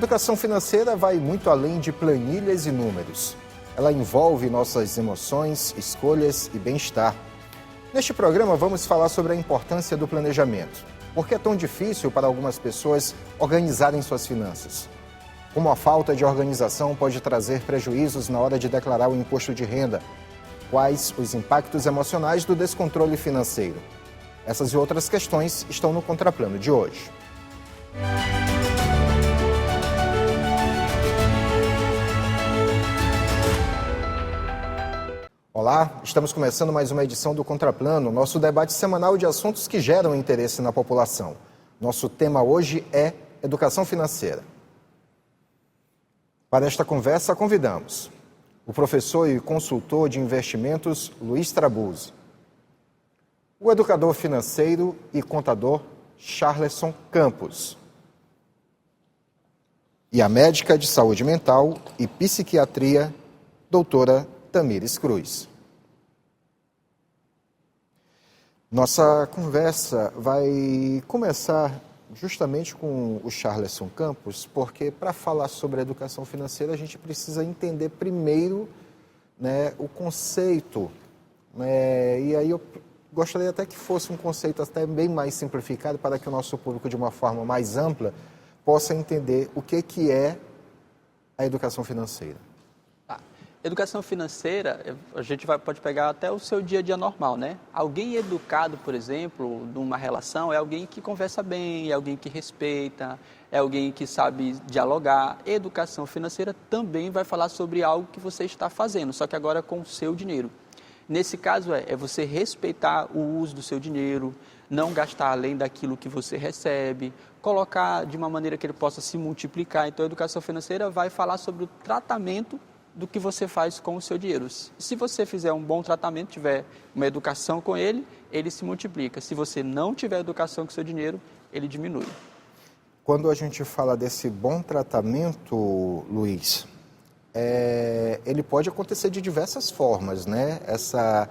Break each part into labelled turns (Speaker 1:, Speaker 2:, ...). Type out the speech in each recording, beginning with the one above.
Speaker 1: educação financeira vai muito além de planilhas e números. Ela envolve nossas emoções, escolhas e bem-estar. Neste programa, vamos falar sobre a importância do planejamento. Por que é tão difícil para algumas pessoas organizarem suas finanças? Como a falta de organização pode trazer prejuízos na hora de declarar o imposto de renda? Quais os impactos emocionais do descontrole financeiro? Essas e outras questões estão no Contraplano de hoje. Olá, estamos começando mais uma edição do Contraplano, nosso debate semanal de assuntos que geram interesse na população. Nosso tema hoje é educação financeira. Para esta conversa, convidamos o professor e consultor de investimentos Luiz Trabuzzi, o educador financeiro e contador Charleson Campos e a médica de saúde mental e psiquiatria, doutora Tamires Cruz. Nossa conversa vai começar justamente com o Charleson Campos, porque para falar sobre a educação financeira a gente precisa entender primeiro, o conceito, e aí eu gostaria até que fosse um conceito até bem mais simplificado para que o nosso público, de uma forma mais ampla, possa entender o que é a educação financeira.
Speaker 2: Educação financeira, a gente pode pegar até o seu dia a dia normal, né? Alguém educado, por exemplo, numa relação, é alguém que conversa bem, é alguém que respeita, é alguém que sabe dialogar. Educação financeira também vai falar sobre algo que você está fazendo, só que agora com o seu dinheiro. Nesse caso, é você respeitar o uso do seu dinheiro, não gastar além daquilo que você recebe, colocar de uma maneira que ele possa se multiplicar. Então, a educação financeira vai falar sobre o tratamento do que você faz com o seu dinheiro. Se você fizer um bom tratamento, tiver uma educação com ele, ele se multiplica. Se você não tiver educação com o seu dinheiro, ele diminui.
Speaker 1: Quando a gente fala desse bom tratamento, Luiz, ele pode acontecer de diversas formas, né? Essa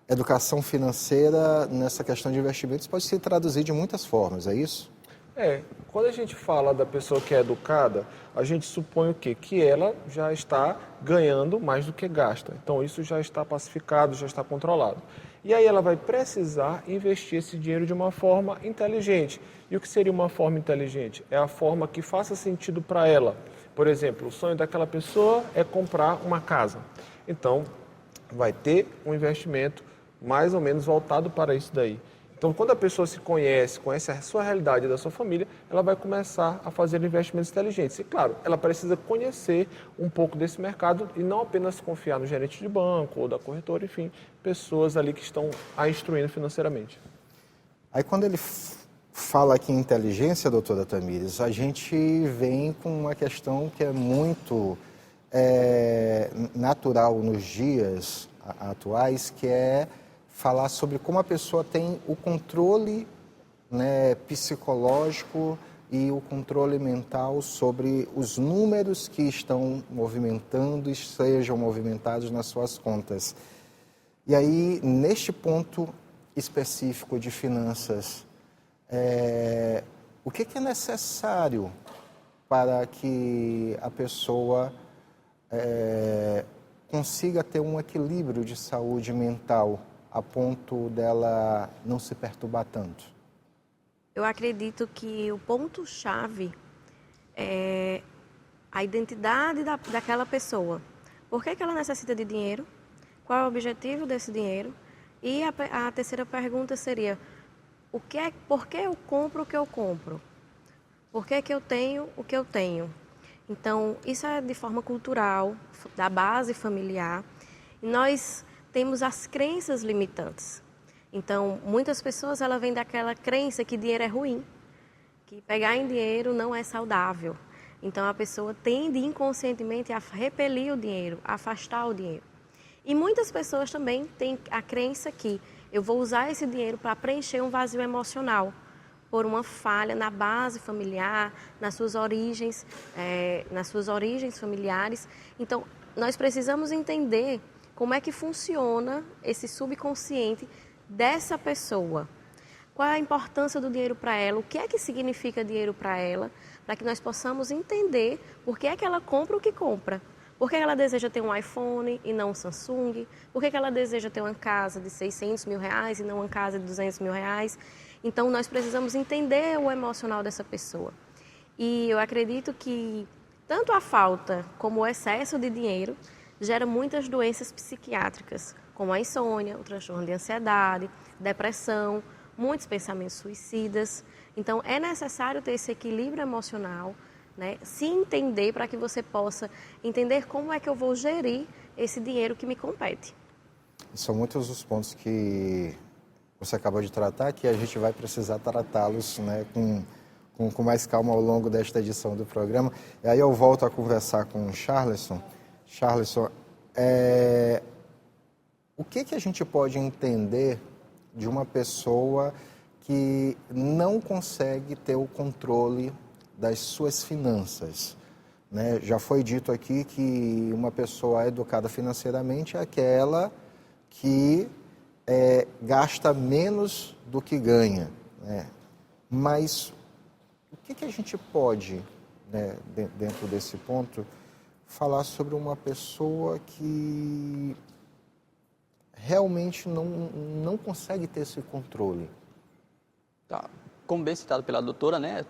Speaker 1: educação financeira, nessa questão de investimentos, pode se traduzir de muitas formas, é isso?
Speaker 3: Quando a gente fala da pessoa que é educada, a gente supõe o quê? Que ela já está ganhando mais do que gasta. Então, isso já está pacificado, já está controlado. E aí ela vai precisar investir esse dinheiro de uma forma inteligente. E o que seria uma forma inteligente? É a forma que faça sentido para ela. Por exemplo, o sonho daquela pessoa é comprar uma casa. Então, vai ter um investimento mais ou menos voltado para isso daí. Então, quando a pessoa se conhece a sua realidade e da sua família, ela vai começar a fazer investimentos inteligentes. E, claro, ela precisa conhecer um pouco desse mercado e não apenas confiar no gerente de banco ou da corretora, enfim, pessoas ali que estão a instruindo financeiramente.
Speaker 1: Aí, quando ele fala aqui em inteligência, doutora Tamires, a gente vem com uma questão que é muito natural nos dias atuais, que é falar sobre como a pessoa tem o controle psicológico e o controle mental sobre os números que estão movimentando e sejam movimentados nas suas contas. E aí, neste ponto específico de finanças, o que é necessário para que a pessoa consiga ter um equilíbrio de saúde mental a ponto dela não se perturbar tanto?
Speaker 4: Eu acredito que o ponto-chave é a identidade daquela pessoa. Por que ela necessita de dinheiro? Qual é o objetivo desse dinheiro? E a terceira pergunta seria, por que eu compro o que eu compro? Por que eu tenho o que eu tenho? Então, isso é de forma cultural, da base familiar. E nós temos as crenças limitantes. Então, muitas pessoas vêm daquela crença que dinheiro é ruim, que pegar em dinheiro não é saudável. Então, a pessoa tende inconscientemente a repelir o dinheiro, a afastar o dinheiro. E muitas pessoas também têm a crença que eu vou usar esse dinheiro para preencher um vazio emocional, por uma falha na base familiar, nas suas origens familiares. Então, nós precisamos entender como é que funciona esse subconsciente dessa pessoa. qual é a importância do dinheiro para ela, o que é que significa dinheiro para ela, para que nós possamos entender por que é que ela compra o que compra. Por que ela deseja ter um iPhone e não um Samsung? Por que ela deseja ter uma casa de 600 mil reais e não uma casa de 200 mil reais? Então, nós precisamos entender o emocional dessa pessoa. E eu acredito que tanto a falta como o excesso de dinheiro gera muitas doenças psiquiátricas, como a insônia, o transtorno de ansiedade, depressão, muitos pensamentos suicidas. Então, é necessário ter esse equilíbrio emocional, né? Se entender para que você possa entender como é que eu vou gerir esse dinheiro que me compete.
Speaker 1: São muitos os pontos que você acabou de tratar, que a gente vai precisar tratá-los, né, com mais calma ao longo desta edição do programa. E aí eu volto a conversar com o Charleson. Charleson, o que a gente pode entender de uma pessoa que não consegue ter o controle das suas finanças, né? Já foi dito aqui que uma pessoa educada financeiramente é aquela que gasta menos do que ganha, né? Mas o que a gente pode, né, dentro desse ponto, falar sobre uma pessoa que realmente não consegue ter esse controle?
Speaker 2: Tá. Como bem citado pela doutora, né,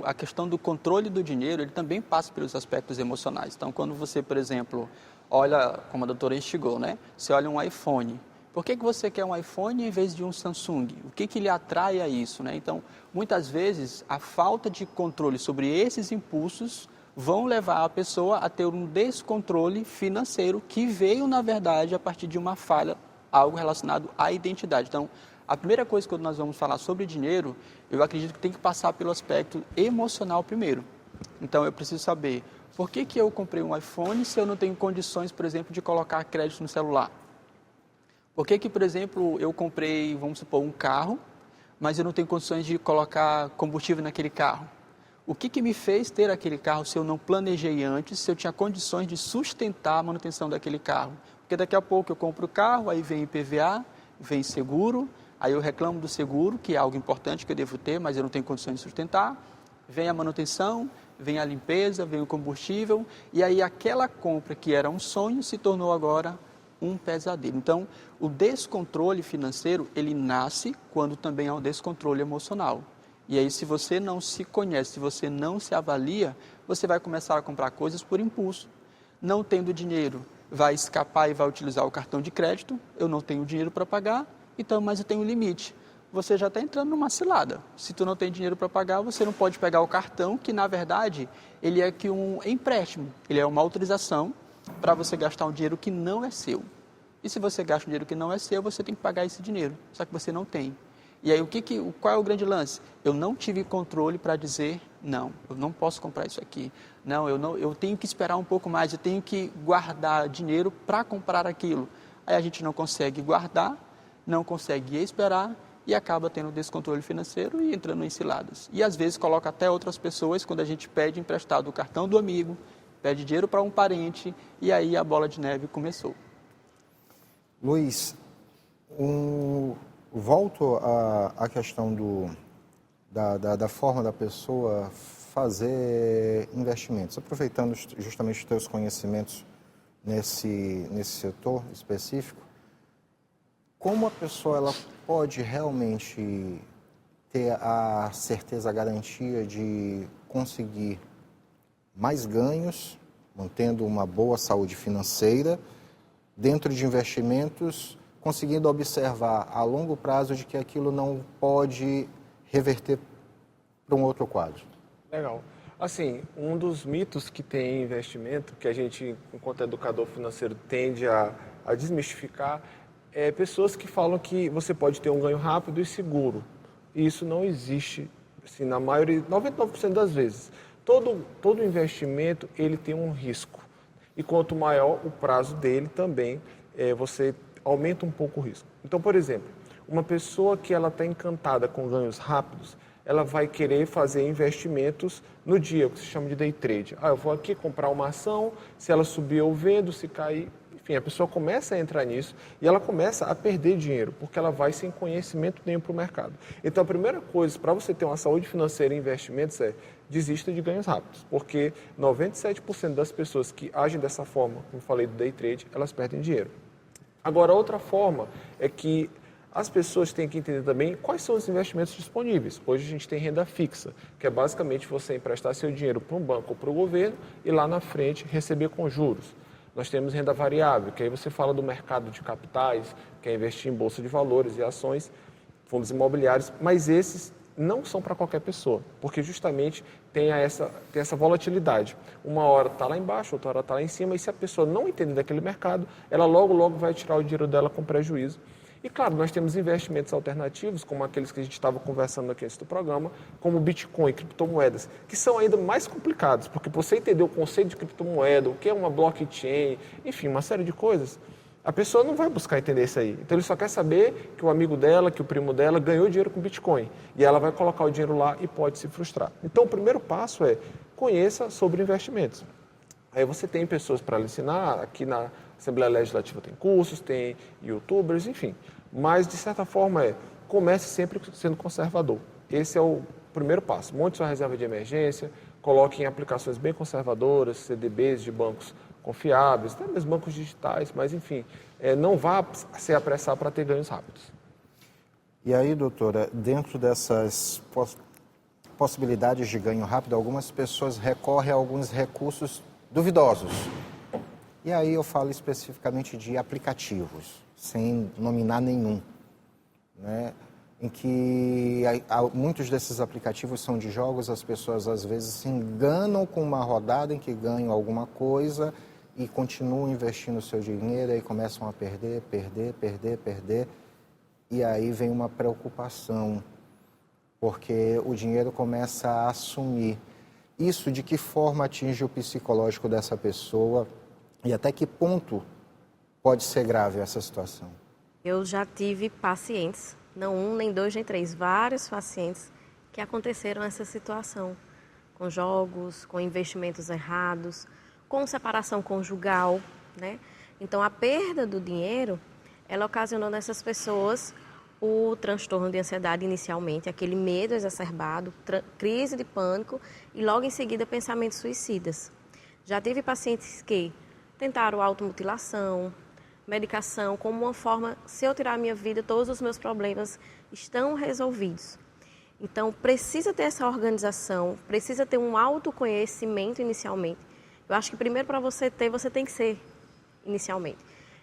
Speaker 2: a questão do controle do dinheiro, ele também passa pelos aspectos emocionais. Então, quando você, por exemplo, olha, como a doutora instigou, né, você olha um iPhone. Por que você quer um iPhone em vez de um Samsung? O que lhe atrai a isso, né? Então, muitas vezes, a falta de controle sobre esses impulsos vão levar a pessoa a ter um descontrole financeiro que veio, na verdade, a partir de uma falha, algo relacionado à identidade. Então, a primeira coisa que nós vamos falar sobre dinheiro, eu acredito que tem que passar pelo aspecto emocional primeiro. Então, eu preciso saber por que eu comprei um iPhone se eu não tenho condições, por exemplo, de colocar crédito no celular? Por que, por exemplo, eu comprei, vamos supor, um carro, mas eu não tenho condições de colocar combustível naquele carro? O que me fez ter aquele carro se eu não planejei antes, se eu tinha condições de sustentar a manutenção daquele carro? Porque daqui a pouco eu compro o carro, aí vem IPVA, vem seguro, aí eu reclamo do seguro, que é algo importante que eu devo ter, mas eu não tenho condições de sustentar. Vem a manutenção, vem a limpeza, vem o combustível, e aí aquela compra que era um sonho se tornou agora um pesadelo. Então, o descontrole financeiro, ele nasce quando também há um descontrole emocional. E aí, se você não se conhece, se você não se avalia, você vai começar a comprar coisas por impulso. Não tendo dinheiro, vai escapar e vai utilizar o cartão de crédito. Eu não tenho dinheiro para pagar, então, mas eu tenho um limite. Você já está entrando numa cilada. Se tu não tem dinheiro para pagar, você não pode pegar o cartão, que na verdade, ele é que um empréstimo, ele é uma autorização para você gastar um dinheiro que não é seu. E se você gasta um dinheiro que não é seu, você tem que pagar esse dinheiro, só que você não tem. E aí, qual é o grande lance? Eu não tive controle para dizer, não, eu não posso comprar isso aqui. Não, eu tenho que esperar um pouco mais, eu tenho que guardar dinheiro para comprar aquilo. Aí a gente não consegue guardar, não consegue esperar e acaba tendo descontrole financeiro e entrando em ciladas. E às vezes coloca até outras pessoas, quando a gente pede emprestado o cartão do amigo, pede dinheiro para um parente e aí a bola de neve começou.
Speaker 1: Luiz, volto à questão da forma da pessoa fazer investimentos, aproveitando justamente os teus conhecimentos nesse setor específico. Como a pessoa ela pode realmente ter a certeza, a garantia de conseguir mais ganhos, mantendo uma boa saúde financeira, dentro de investimentos, conseguindo observar a longo prazo de que aquilo não pode reverter para um outro quadro?
Speaker 3: Legal. Assim, um dos mitos que tem em investimento, que a gente, enquanto educador financeiro, tende a desmistificar, é pessoas que falam que você pode ter um ganho rápido e seguro. E isso não existe, assim, na maioria, 99% das vezes. Todo investimento, ele tem um risco. E quanto maior o prazo dele também, você aumenta um pouco o risco. Então, por exemplo, uma pessoa que ela está encantada com ganhos rápidos, ela vai querer fazer investimentos no dia, o que se chama de day trade. Eu vou aqui comprar uma ação, se ela subir eu vendo, se cair, Enfim, a pessoa começa a entrar nisso e ela começa a perder dinheiro, porque ela vai sem conhecimento nenhum para o mercado. Então, a primeira coisa para você ter uma saúde financeira e investimentos é desista de ganhos rápidos, porque 97% das pessoas que agem dessa forma, como falei do day trade, elas perdem dinheiro. Agora, outra forma é que as pessoas têm que entender também quais são os investimentos disponíveis. Hoje a gente tem renda fixa, que é basicamente você emprestar seu dinheiro para um banco ou para o governo e lá na frente receber com juros. Nós temos renda variável, que aí você fala do mercado de capitais, que é investir em bolsa de valores e ações, fundos imobiliários, mas esses não são para qualquer pessoa, porque justamente tem essa volatilidade. Uma hora está lá embaixo, outra hora está lá em cima, e se a pessoa não entender daquele mercado, ela logo vai tirar o dinheiro dela com prejuízo. E, claro, nós temos investimentos alternativos, como aqueles que a gente estava conversando aqui antes do programa, como Bitcoin, criptomoedas, que são ainda mais complicados, porque para você entender o conceito de criptomoeda, o que é uma blockchain, enfim, uma série de coisas, a pessoa não vai buscar entender isso aí. Então, ele só quer saber que o amigo dela, que o primo dela ganhou dinheiro com Bitcoin. E ela vai colocar o dinheiro lá e pode se frustrar. Então, o primeiro passo é conheça sobre investimentos. Aí você tem pessoas para lhe ensinar, aqui na Assembleia Legislativa tem cursos, tem youtubers, enfim. Mas, de certa forma, comece sempre sendo conservador. Esse é o primeiro passo. Monte sua reserva de emergência, coloque em aplicações bem conservadoras, CDBs de bancos confiáveis, até mesmo bancos digitais, mas, enfim, não vá se apressar para ter ganhos rápidos.
Speaker 1: E aí, doutora, dentro dessas possibilidades de ganho rápido, algumas pessoas recorrem a alguns recursos duvidosos. E aí eu falo especificamente de aplicativos, sem nominar nenhum, né? Em que muitos desses aplicativos são de jogos, as pessoas às vezes se enganam com uma rodada em que ganham alguma coisa e continuam investindo o seu dinheiro e começam a perder. E aí vem uma preocupação, porque o dinheiro começa a sumir. Isso de que forma atinge o psicológico dessa pessoa e até que ponto pode ser grave essa situação?
Speaker 4: Eu já tive pacientes, não um, nem dois, nem três, vários pacientes que aconteceram essa situação, com jogos, com investimentos errados, com separação conjugal, né? Então, a perda do dinheiro, ela ocasionou nessas pessoas o transtorno de ansiedade inicialmente, aquele medo exacerbado, crise de pânico e logo em seguida pensamentos suicidas. Já tive pacientes que tentaram automutilação, medicação, como uma forma, se eu tirar a minha vida, todos os meus problemas estão resolvidos. Então, precisa ter essa organização, precisa ter um autoconhecimento inicialmente. Eu acho que primeiro para você tem que ser inicialmente.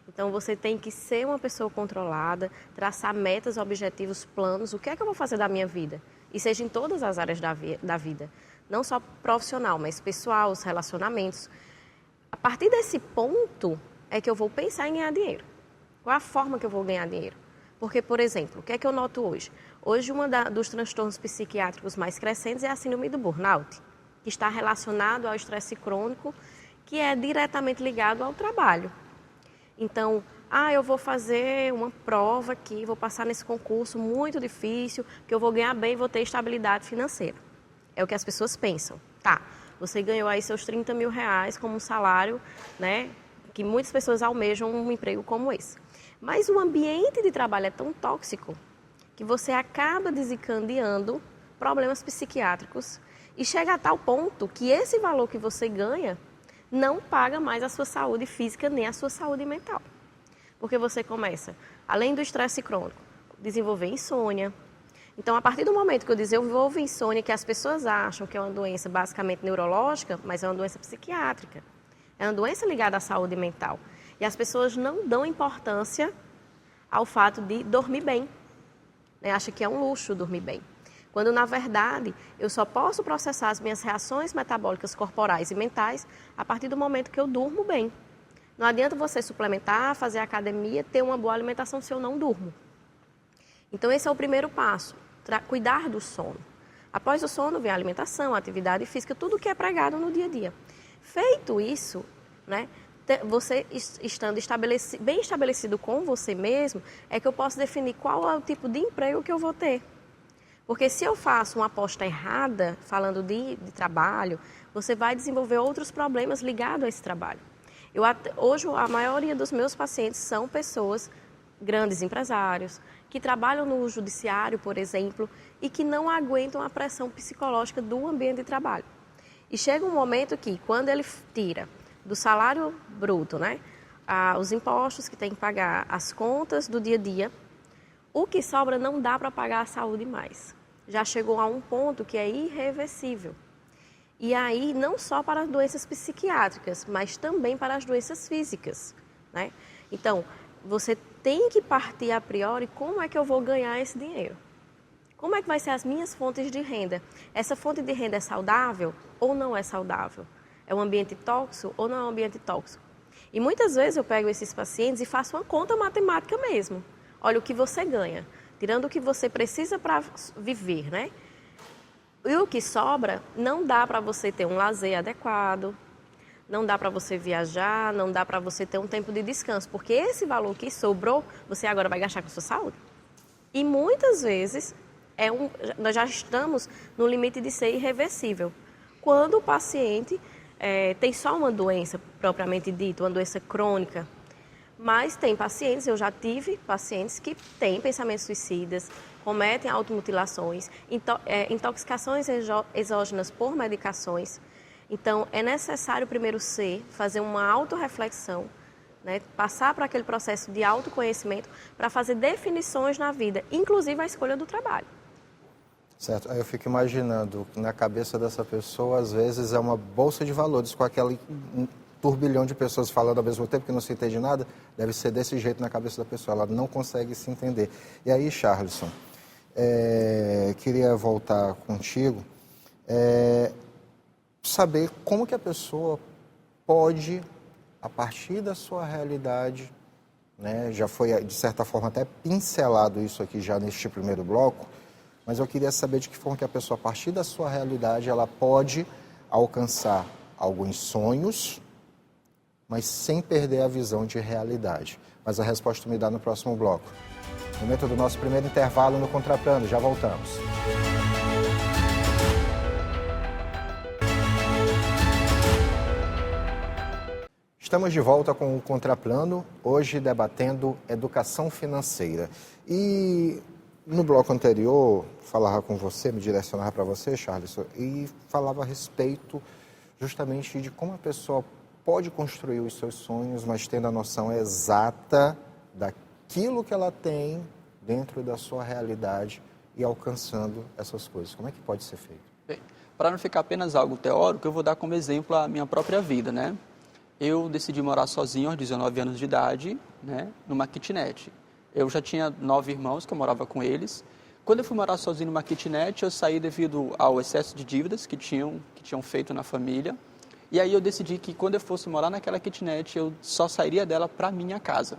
Speaker 4: Então, você tem que ser uma pessoa controlada, traçar metas, objetivos, planos, o que é que eu vou fazer da minha vida? E seja em todas as áreas da vida, não só profissional, mas pessoal, os relacionamentos. A partir desse ponto é que eu vou pensar em ganhar dinheiro. Qual a forma que eu vou ganhar dinheiro? Porque, por exemplo, o que é que eu noto hoje? Hoje, dos transtornos psiquiátricos mais crescentes é a síndrome do burnout, que está relacionado ao estresse crônico, que é diretamente ligado ao trabalho. Então, eu vou fazer uma prova aqui, vou passar nesse concurso muito difícil, que eu vou ganhar bem e vou ter estabilidade financeira. É o que as pessoas pensam. Tá, você ganhou aí seus 30 mil reais como um salário, né, que muitas pessoas almejam um emprego como esse. Mas o ambiente de trabalho é tão tóxico que você acaba desencadeando problemas psiquiátricos e chega a tal ponto que esse valor que você ganha não paga mais a sua saúde física nem a sua saúde mental. Porque você começa, além do estresse crônico, desenvolver insônia. Então, a partir do momento que eu desenvolvo insônia, que as pessoas acham que é uma doença basicamente neurológica, mas é uma doença psiquiátrica. É uma doença ligada à saúde mental. E as pessoas não dão importância ao fato de dormir bem. Acham que é um luxo dormir bem. Quando, na verdade, eu só posso processar as minhas reações metabólicas corporais e mentais a partir do momento que eu durmo bem. Não adianta você suplementar, fazer academia, ter uma boa alimentação se eu não durmo. Então, esse é o primeiro passo, cuidar do sono. Após o sono, vem a alimentação, a atividade física, tudo que é pregado no dia a dia. Feito isso, né, você estando bem estabelecido com você mesmo, é que eu posso definir qual é o tipo de emprego que eu vou ter. Porque se eu faço uma aposta errada, falando de trabalho, você vai desenvolver outros problemas ligados a esse trabalho. Hoje, a maioria dos meus pacientes são pessoas, grandes empresários, que trabalham no judiciário, por exemplo, e que não aguentam a pressão psicológica do ambiente de trabalho. E chega um momento que, quando ele tira do salário bruto, né, os impostos que tem que pagar, as contas do dia a dia, o que sobra não dá para pagar a saúde mais. Já chegou a um ponto que é irreversível. E aí, não só para as doenças psiquiátricas, mas também para as doenças físicas, né? Então, você tem que partir a priori como é que eu vou ganhar esse dinheiro. Como é que vai ser as minhas fontes de renda? Essa fonte de renda é saudável ou não é saudável? É um ambiente tóxico ou não é um ambiente tóxico? E muitas vezes eu pego esses pacientes e faço uma conta matemática mesmo. Olha o que você ganha, tirando o que você precisa para viver, né? E o que sobra, não dá para você ter um lazer adequado, não dá para você viajar, não dá para você ter um tempo de descanso, porque esse valor que sobrou, você agora vai gastar com a sua saúde. E muitas vezes, nós já estamos no limite de ser irreversível. Quando o paciente tem só uma doença propriamente dita, uma doença crônica, mas tem pacientes, eu já tive pacientes que têm pensamentos suicidas, cometem automutilações, intoxicações exógenas por medicações. Então, é necessário primeiro fazer uma autorreflexão, né, passar para aquele processo de autoconhecimento para fazer definições na vida, inclusive a escolha do trabalho.
Speaker 1: Certo. Aí eu fico imaginando, na cabeça dessa pessoa, às vezes é uma bolsa de valores com aquele turbilhão de pessoas falando ao mesmo tempo que não se entende nada, deve ser desse jeito na cabeça da pessoa, ela não consegue se entender. E aí, Charleson, queria voltar contigo, saber como que a pessoa pode, a partir da sua realidade, né, já foi de certa forma até pincelado isso aqui já neste primeiro bloco, mas eu queria saber de que forma que a pessoa, a partir da sua realidade, ela pode alcançar alguns sonhos, mas sem perder a visão de realidade. Mas a resposta me dá no próximo bloco. Momento do nosso primeiro intervalo no Contraplano, já voltamos. Estamos de volta com o Contraplano, hoje debatendo educação financeira. E no bloco anterior, falava com você, me direcionava para você, Charles, e falava a respeito justamente de como a pessoa pode construir os seus sonhos, mas tendo a noção exata daquilo que ela tem dentro da sua realidade e alcançando essas coisas. Como é que pode ser feito?
Speaker 2: Bem, para não ficar apenas algo teórico, eu vou dar como exemplo a minha própria vida, né? Eu decidi morar sozinho aos 19 anos de idade, né, numa kitnet. Eu já tinha 9 irmãos que eu morava com eles. Quando eu fui morar sozinho numa kitnet, eu saí devido ao excesso de dívidas que tinham feito na família. E aí eu decidi que quando eu fosse morar naquela kitnet, eu só sairia dela para minha casa.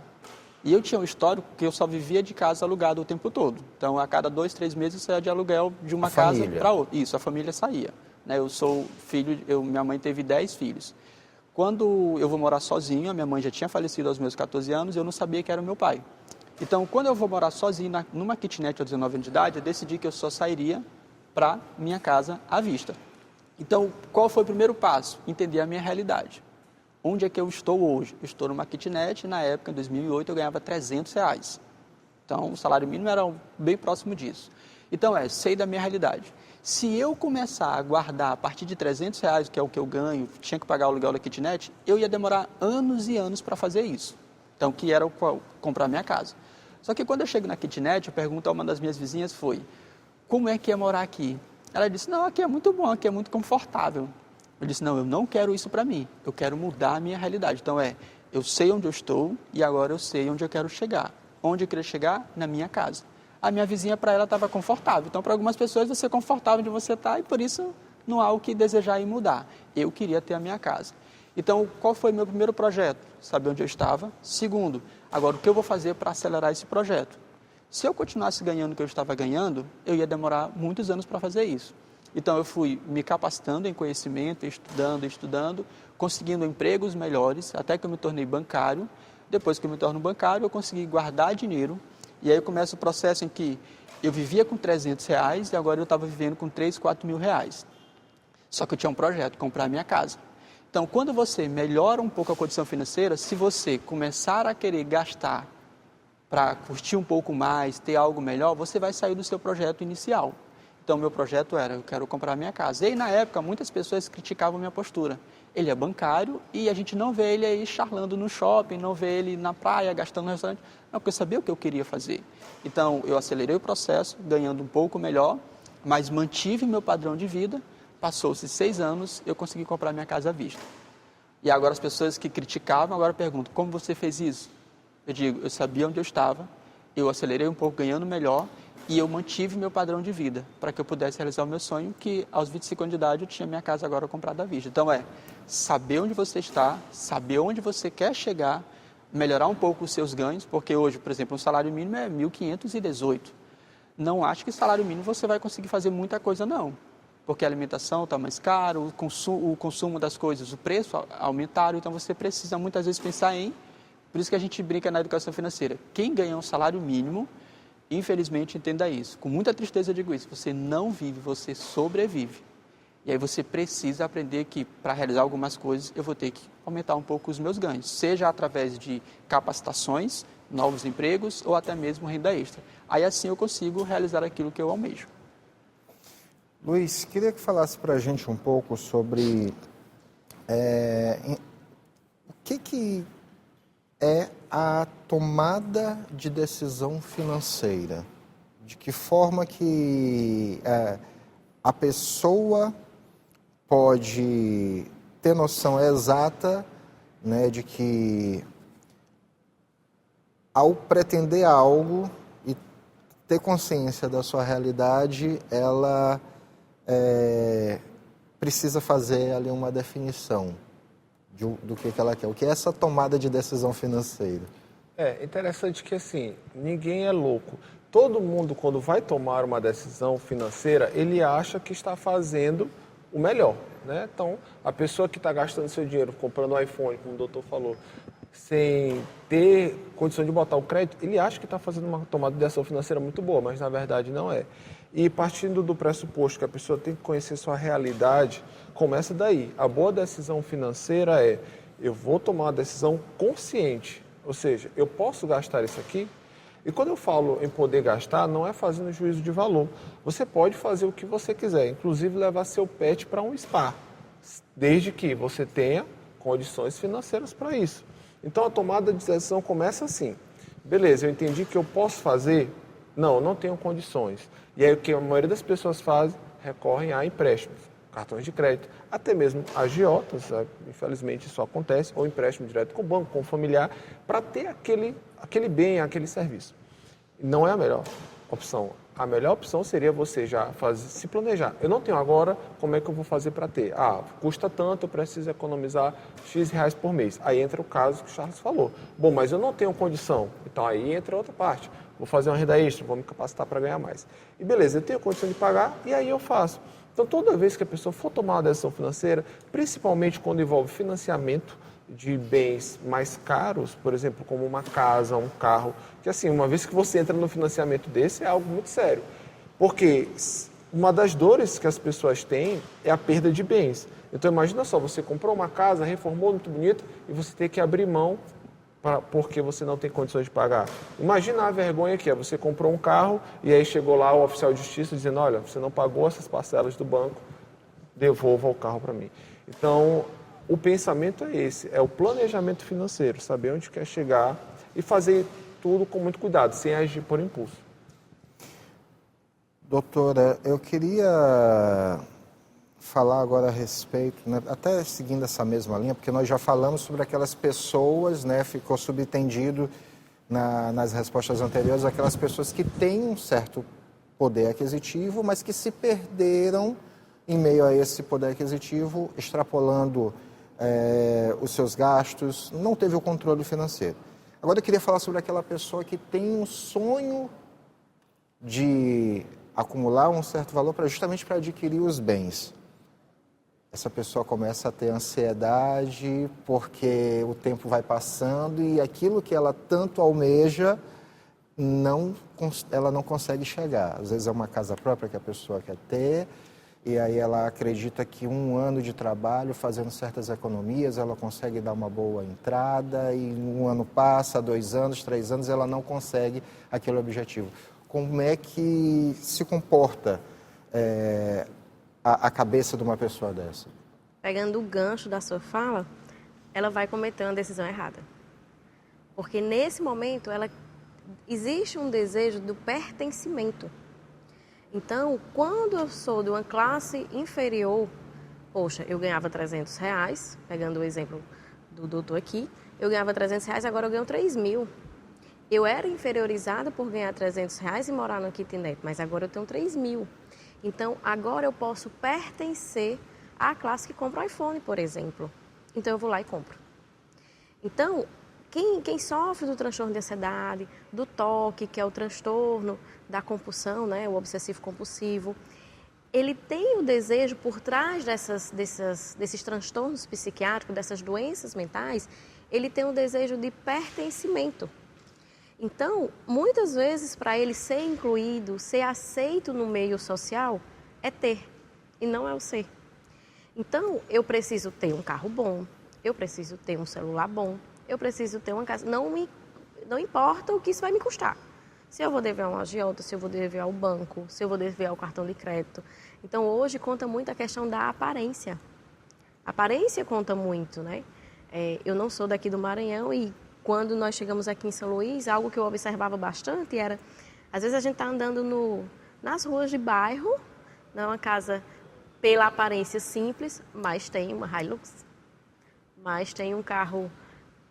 Speaker 2: E eu tinha um histórico que eu só vivia de casa alugada o tempo todo. Então, a cada 2, 3 meses, eu saía de aluguel de uma casa para outra. Isso, a família saía. Né? Eu sou filho, minha mãe teve 10 filhos. Quando eu vou morar sozinho, a minha mãe já tinha falecido aos meus 14 anos, eu não sabia que era o meu pai. Então, quando eu vou morar sozinho numa kitnet aos 19 anos de idade, eu decidi que eu só sairia para minha casa à vista. Então, qual foi o primeiro passo? Entender a minha realidade. Onde é que eu estou hoje? Eu estou numa kitnet, na época, em 2008, eu ganhava R$300. Então, o salário mínimo era bem próximo disso. Então, sei da minha realidade. Se eu começar a guardar a partir de R$300, que é o que eu ganho, tinha que pagar o aluguel da kitnet, eu ia demorar anos e anos para fazer isso. Então, que era comprar minha casa. Só que quando eu chego na kitnet, a pergunta a uma das minhas vizinhas foi: como é que é morar aqui? Ela disse: não, aqui é muito bom, aqui é muito confortável. Eu disse: não, eu não quero isso para mim, eu quero mudar a minha realidade. Então eu sei onde eu estou e agora eu sei onde eu quero chegar. Onde eu queria chegar? Na minha casa. A minha vizinha, para ela, estava confortável. Então, para algumas pessoas, você é confortável onde você está e por isso não há o que desejar e mudar. Eu queria ter a minha casa. Então, qual foi o meu primeiro projeto? Saber onde eu estava. Segundo, agora o que eu vou fazer para acelerar esse projeto? Se eu continuasse ganhando o que eu estava ganhando, eu ia demorar muitos anos para fazer isso. Então, eu fui me capacitando em conhecimento, estudando, conseguindo empregos melhores, até que eu me tornei bancário. Depois que eu me torno bancário, eu consegui guardar dinheiro. E aí começa o processo em que eu vivia com R$300 e agora eu estava vivendo com 3, 4 mil reais. Só que eu tinha um projeto, comprar a minha casa. Então, quando você melhora um pouco a condição financeira, se você começar a querer gastar para curtir um pouco mais, ter algo melhor, você vai sair do seu projeto inicial. Então, meu projeto era, eu quero comprar minha casa. E aí, na época, muitas pessoas criticavam minha postura. Ele é bancário e a gente não vê ele aí charlando no shopping, não vê ele na praia, gastando no restaurante. Não, porque eu sabia o que eu queria fazer. Então, eu acelerei o processo, ganhando um pouco melhor, mas mantive meu padrão de vida. Passou-se 6 anos, eu consegui comprar minha casa à vista. E agora as pessoas que criticavam, agora perguntam, como você fez isso? Eu digo, eu sabia onde eu estava, eu acelerei um pouco ganhando melhor e eu mantive meu padrão de vida para que eu pudesse realizar o meu sonho, que aos 25 anos de idade eu tinha minha casa agora comprada à vista. Então saber onde você está, saber onde você quer chegar, melhorar um pouco os seus ganhos, porque hoje, por exemplo, um salário mínimo é 1.518. Não acho que salário mínimo você vai conseguir fazer muita coisa não, porque a alimentação está mais cara, o consumo das coisas, o preço aumentaram, então você precisa muitas vezes pensar em... Por isso que a gente brinca na educação financeira. Quem ganha um salário mínimo, infelizmente, entenda isso. Com muita tristeza eu digo isso. Você não vive, você sobrevive. E aí você precisa aprender que, para realizar algumas coisas, eu vou ter que aumentar um pouco os meus ganhos. Seja através de capacitações, novos empregos ou até mesmo renda extra. Aí assim eu consigo realizar aquilo que eu almejo.
Speaker 1: Luiz, queria que falasse para a gente um pouco sobre o que é a tomada de decisão financeira. De que forma que a pessoa pode ter noção exata, né, de que ao pretender algo e ter consciência da sua realidade, ela precisa fazer ali uma definição do que ela quer. O que é essa tomada de decisão financeira?
Speaker 3: É interessante que, assim, ninguém é louco. Todo mundo, quando vai tomar uma decisão financeira, ele acha que está fazendo o melhor, né? Então, a pessoa que está gastando seu dinheiro comprando um iPhone, como o doutor falou, sem ter condição de botar o crédito, ele acha que está fazendo uma tomada de decisão financeira muito boa, mas na verdade não é. E partindo do pressuposto que a pessoa tem que conhecer sua realidade, começa daí. A boa decisão financeira é, eu vou tomar uma decisão consciente, ou seja, eu posso gastar isso aqui? E quando eu falo em poder gastar, não é fazendo juízo de valor. Você pode fazer o que você quiser, inclusive levar seu pet para um spa, desde que você tenha condições financeiras para isso. Então a tomada de decisão começa assim. Beleza, eu entendi que eu posso fazer? Não tenho condições. E aí o que a maioria das pessoas faz, recorrem a empréstimos, cartões de crédito, até mesmo agiotas, infelizmente isso acontece, ou empréstimo direto com o banco, com o familiar, para ter aquele bem, aquele serviço. Não é a melhor opção. A melhor opção seria você já se planejar. Eu não tenho agora, como é que eu vou fazer para ter? Custa tanto, eu preciso economizar X reais por mês. Aí entra o caso que o Charles falou. Bom, mas eu não tenho condição. Então aí entra outra parte. Vou fazer uma renda extra, vou me capacitar para ganhar mais. E beleza, eu tenho condição de pagar e aí eu faço. Então toda vez que a pessoa for tomar uma decisão financeira, principalmente quando envolve financiamento de bens mais caros, por exemplo, como uma casa, um carro, que assim, uma vez que você entra no financiamento desse, é algo muito sério. Porque uma das dores que as pessoas têm é a perda de bens. Então imagina só, você comprou uma casa, reformou muito bonito, e você tem que abrir mão porque você não tem condições de pagar. Imagina a vergonha que é, você comprou um carro e aí chegou lá o oficial de justiça dizendo, olha, você não pagou essas parcelas do banco, devolva o carro para mim. Então, o pensamento é esse, é o planejamento financeiro, saber onde quer chegar e fazer tudo com muito cuidado, sem agir por impulso.
Speaker 1: Doutora, eu queria falar agora a respeito, né, até seguindo essa mesma linha, porque nós já falamos sobre aquelas pessoas, né, ficou subentendido nas respostas anteriores, aquelas pessoas que têm um certo poder aquisitivo, mas que se perderam em meio a esse poder aquisitivo, extrapolando os seus gastos, não teve o controle financeiro. Agora eu queria falar sobre aquela pessoa que tem um sonho de acumular um certo valor justamente para adquirir os bens. Essa pessoa começa a ter ansiedade porque o tempo vai passando e aquilo que ela tanto almeja, ela não consegue chegar. Às vezes é uma casa própria que a pessoa quer ter e aí ela acredita que 1 ano de trabalho, fazendo certas economias, ela consegue dar uma boa entrada e 1 ano passa, 2 anos, 3 anos, ela não consegue aquele objetivo. Como é que se comporta a cabeça de uma pessoa dessa?
Speaker 4: Pegando o gancho da sua fala, ela vai cometer uma decisão errada. Porque nesse momento existe um desejo do pertencimento. Então, quando eu sou de uma classe inferior, poxa, eu ganhava R$300, pegando o exemplo do doutor aqui, eu ganhava R$300, agora eu ganho 3.000. Eu era inferiorizada por ganhar R$300 e morar no kitnet, mas agora eu tenho 3.000. Então, agora eu posso pertencer à classe que compra o iPhone, por exemplo. Então, eu vou lá e compro. Então, quem sofre do transtorno de ansiedade, do TOC, que é o transtorno da compulsão, né, o obsessivo compulsivo, ele tem o desejo por trás desses transtornos psiquiátricos, dessas doenças mentais, ele tem o desejo de pertencimento. Então, muitas vezes, para ele ser incluído, ser aceito no meio social, é ter, e não é o ser. Então, eu preciso ter um carro bom, eu preciso ter um celular bom, eu preciso ter uma casa. Não importa o que isso vai me custar. Se eu vou dever a um agiota, se eu vou dever ao banco, se eu vou dever ao cartão de crédito. Então, hoje, conta muito a questão da aparência. A aparência conta muito, né? Eu não sou daqui do Maranhão e quando nós chegamos aqui em São Luís, algo que eu observava bastante era, às vezes a gente está andando nas ruas de bairro, não é uma casa pela aparência simples, mas tem uma Hilux, mas tem um carro